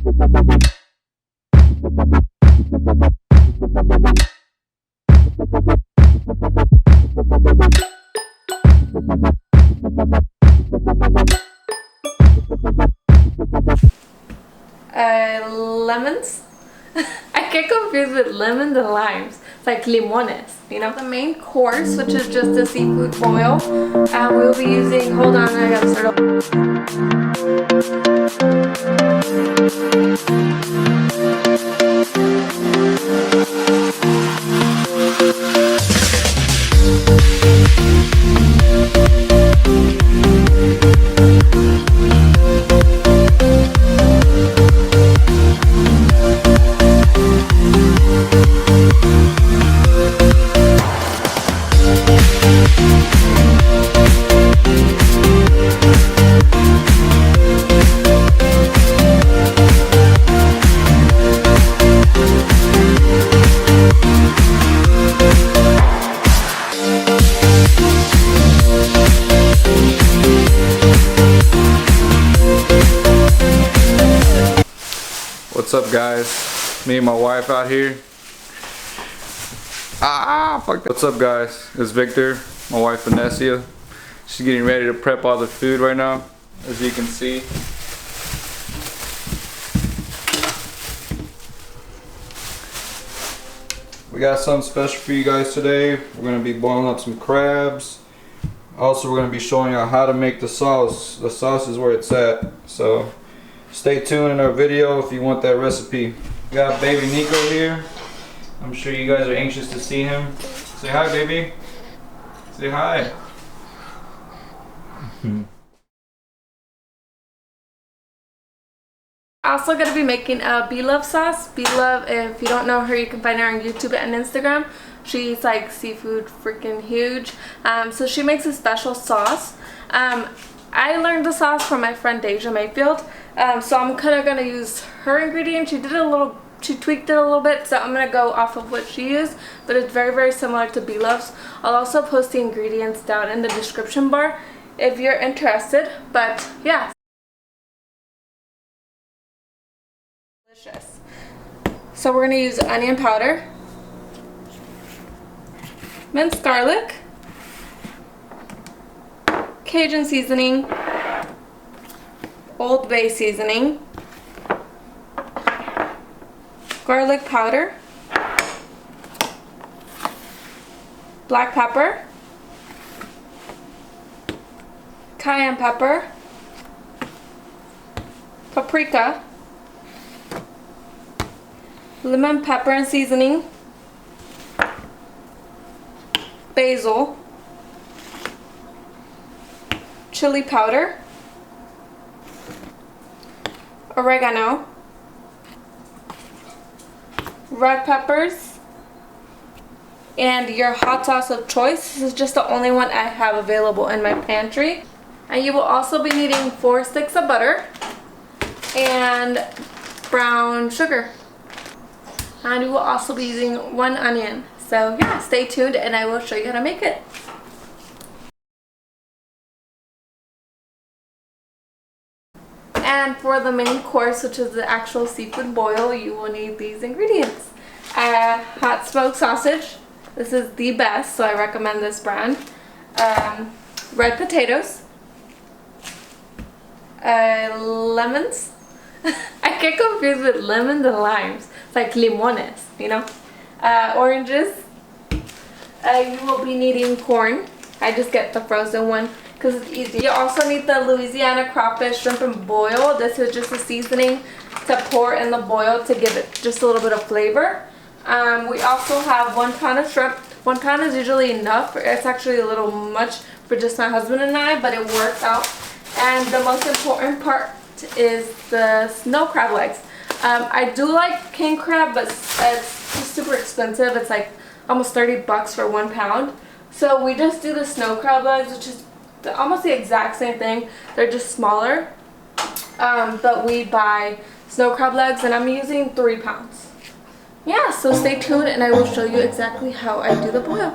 Lemons. I get confused with lemons and limes. It's like limones, you know? The main course, which is just a seafood boil, we'll be using, hold on, I gotta start over. What's up, guys? Me and my wife out here. Fuck that. What's up, guys? It's Victor, my wife Vanessa. She's getting ready to prep all the food right now, as you can see. We got something special for you guys today. We're gonna be boiling up some crabs. Also, we're gonna be showing you how to make the sauce. The sauce is where it's at. So stay tuned in our video if you want that recipe. We got baby Nico here. I'm sure you guys are anxious to see him. Say hi, baby. Say hi. Also going to be making a Bloves sauce. Bloves, if you don't know her, you can find her on YouTube and Instagram. She's like seafood freaking huge. So she makes a special sauce. I learned the sauce from my friend Deja Mayfield. So I'm kind of going to use her ingredients. She tweaked it a little bit, so I'm going to go off of what she used. But it's very, very similar to Bloves. I'll also post the ingredients down in the description bar if you're interested. But yeah. Delicious. So we're going to use onion powder, minced garlic, Cajun seasoning, Old Bay seasoning, garlic powder, black pepper, cayenne pepper, paprika, lemon pepper and seasoning, basil, chili powder, oregano, red peppers, and your hot sauce of choice. This is just the only one I have available in my pantry. And you will also be needing 4 sticks of butter and brown sugar. And you will also be using 1 onion. So yeah, stay tuned and I will show you how to make it. And for the main course, which is the actual seafood boil, you will need these ingredients. Hot smoked sausage. This is the best, so I recommend this brand. Red potatoes. Lemons. I get confused with lemons and limes. It's like limones, you know. Oranges. You will be needing corn. I just get the frozen one because it's easy. You also need the Louisiana crawfish, shrimp, and boil. This is just a seasoning to pour in the boil to give it just a little bit of flavor. We also have 1 pound of shrimp. 1 pound is usually enough. It's actually a little much for just my husband and I, but it works out. And the most important part is the snow crab legs. I do like king crab, but it's super expensive. It's like almost 30 bucks for 1 pound. So we just do the snow crab legs, which is almost the exact same thing. They're just smaller. But we buy snow crab legs, and I'm using 3 pounds. Yeah, so stay tuned and I will show you exactly how I do the boil.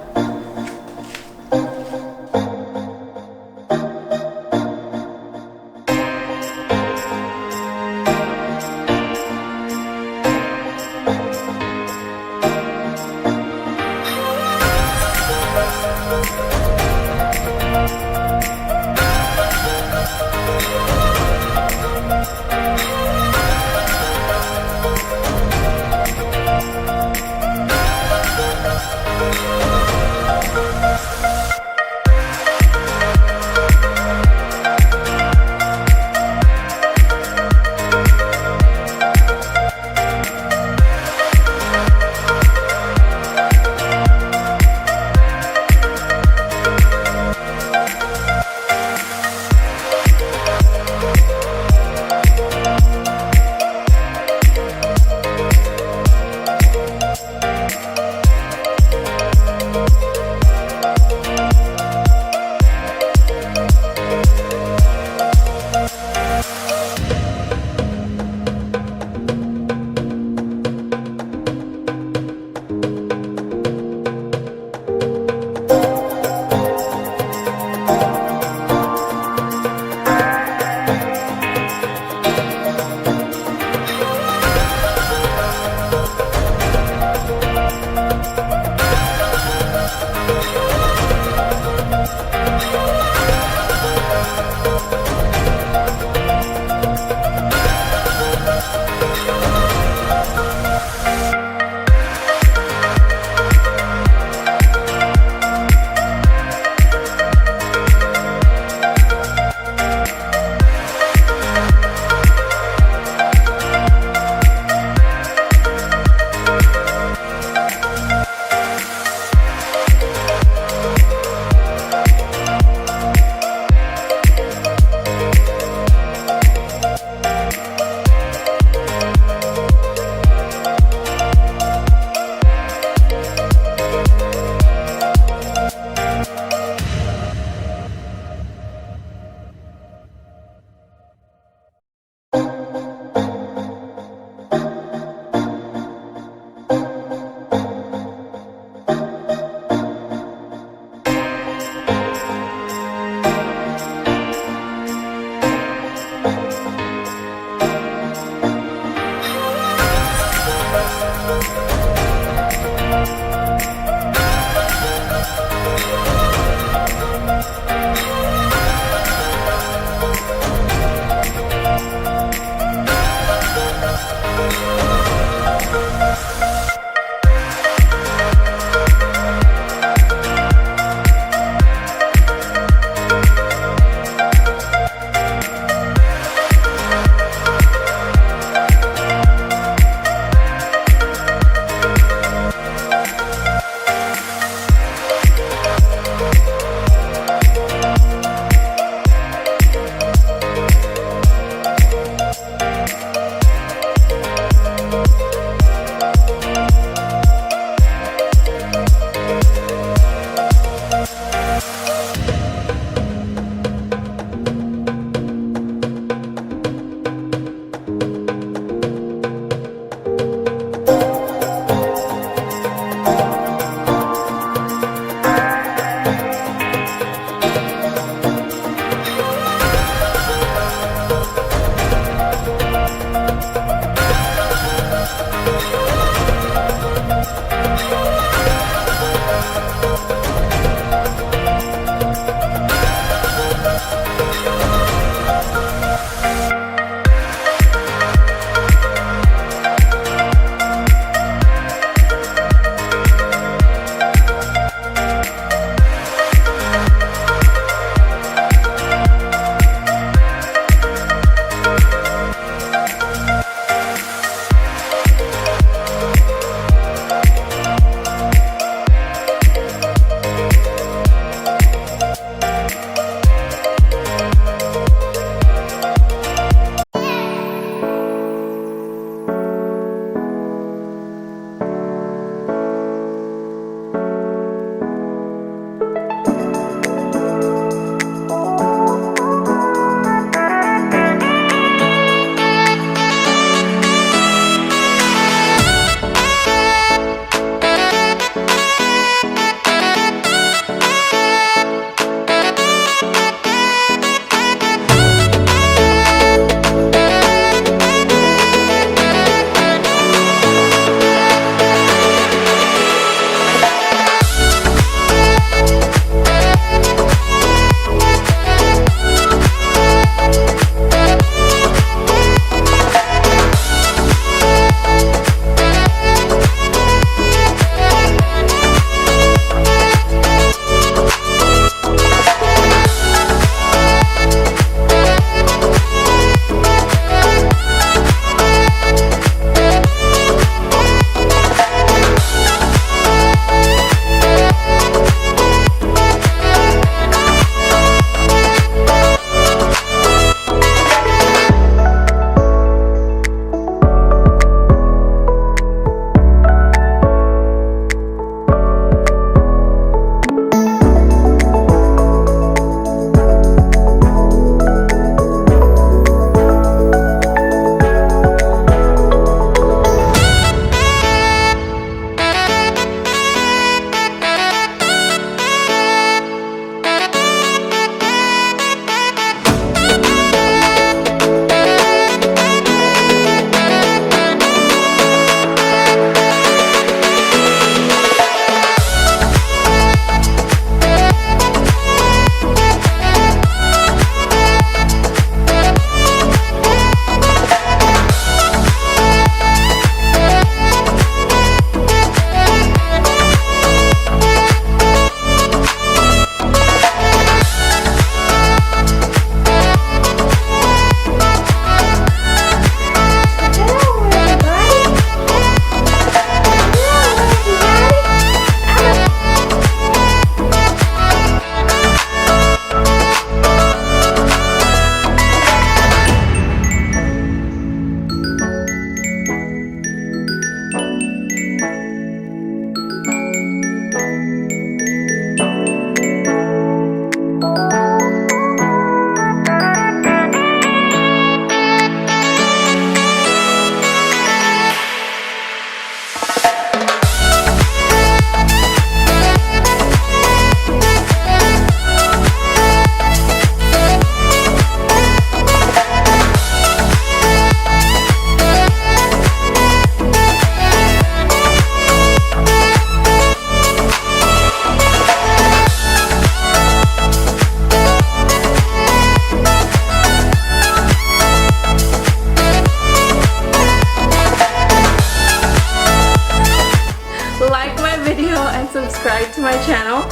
subscribe to my channel.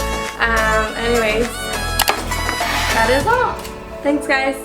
Anyways, that is all. Thanks, guys.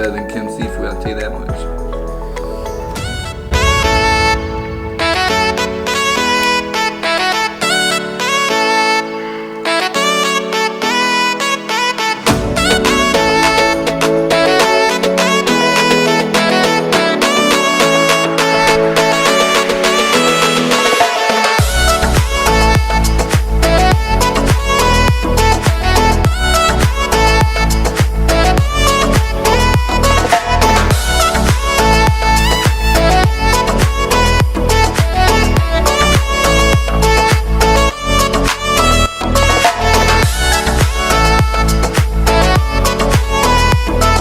better than Kim's seafood, I'll tell you that much.